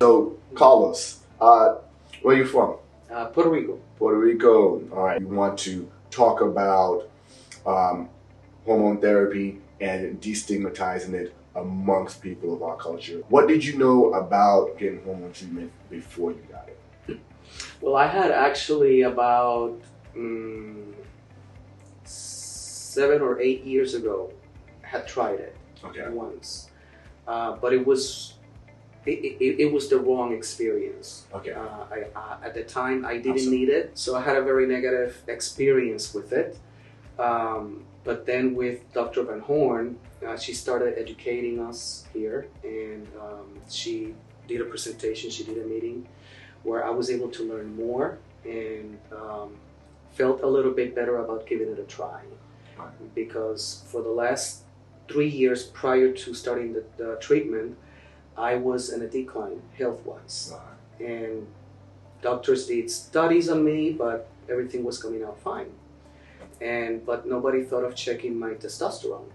So, Carlos, where are you from? Puerto Rico. Puerto Rico. All right. You want to talk about hormone therapy and destigmatizing it amongst people of our culture. What did you know about getting hormone treatment before you got it? Well, I had actually about 7 or 8 years ago, had tried it once, but it was the wrong experience. Okay. At the time, I didn't need it, so I had a very negative experience with it. But then with Dr. Van Horn, she started educating us here, and she did a presentation, she did a meeting where I was able to learn more and felt a little bit better about giving it a try. Because for the last 3 years prior to starting the treatment, I was in a decline health-wise. And doctors did studies on me, but everything was coming out fine. But nobody thought of checking my testosterone.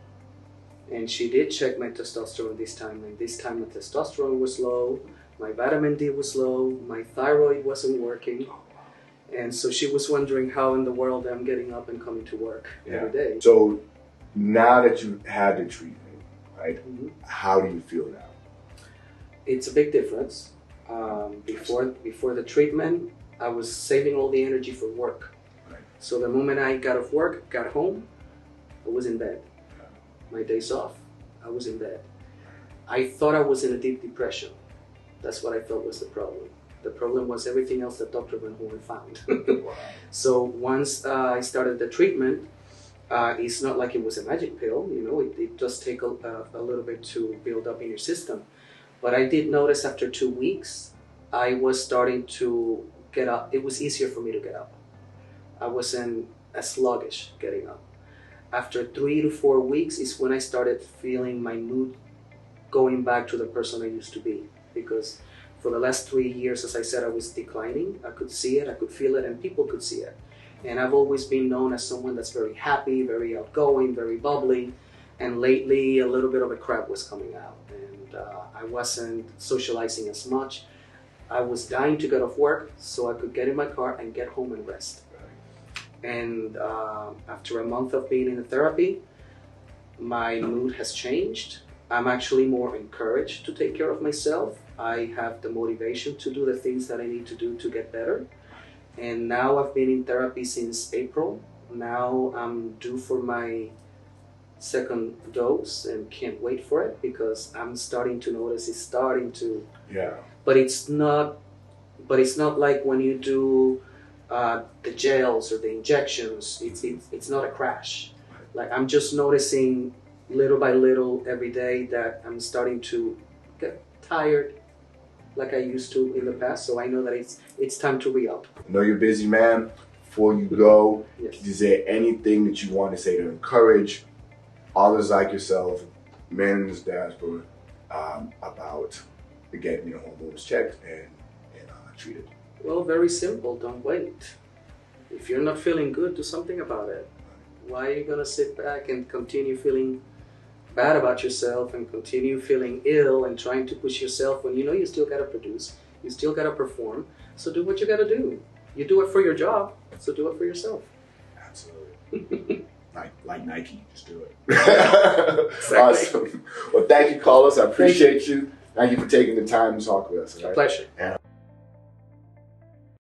And she did check my testosterone this time, and this time my testosterone was low, my vitamin D was low, my thyroid wasn't working. And so she was wondering how in the world I'm getting up and coming to work every day. So now that you've had the treatment, right, how do you feel now? It's a big difference. Before the treatment, I was saving all the energy for work. So the moment I got off work, got home, I was in bed. My days off, I was in bed. I thought I was in a deep depression. That's what I thought was the problem. The problem was everything else that Dr. Van Horn found. So once I started the treatment, it's not like it was a magic pill, you know, it does take a little bit to build up in your system. But I did notice after 2 weeks, I was starting to get up. It was easier for me to get up. I wasn't as sluggish getting up. After 3 to 4 weeks is when I started feeling my mood going back to the person I used to be. Because for the last 3 years, as I said, I was declining. I could see it, I could feel it, and people could see it. And I've always been known as someone that's very happy, very outgoing, very bubbly. And lately, a little bit of a crap was coming out. And I wasn't socializing as much. I was dying to get off work so I could get in my car and get home and rest. And after a month of being in therapy, my mood has changed. I'm actually more encouraged to take care of myself. I have the motivation to do the things that I need to do to get better. And now I've been in therapy since April. Now I'm due for my second dose and can't wait for it because I'm starting to notice it's starting to. Yeah. But it's not like when you do the gels or the injections. It's not a crash. Like I'm just noticing little by little every day that I'm starting to get tired like I used to in the past. So I know that it's time to re-up. I know you're a busy man. Before you go, Yes. Is there anything that you want to say to encourage others like yourself, men in this diaspora, about getting your hormones checked and treated? Well, very simple. Don't wait. If you're not feeling good, do something about it. Why are you going to sit back and continue feeling bad about yourself and continue feeling ill and trying to push yourself when you know you still got to produce, you still got to perform? So do what you got to do. You do it for your job, so do it for yourself. Absolutely. like Nike, just do it. Exactly. Awesome. Well, thank you, Carlos. I appreciate you. Thank you for taking the time to talk with us. A pleasure. And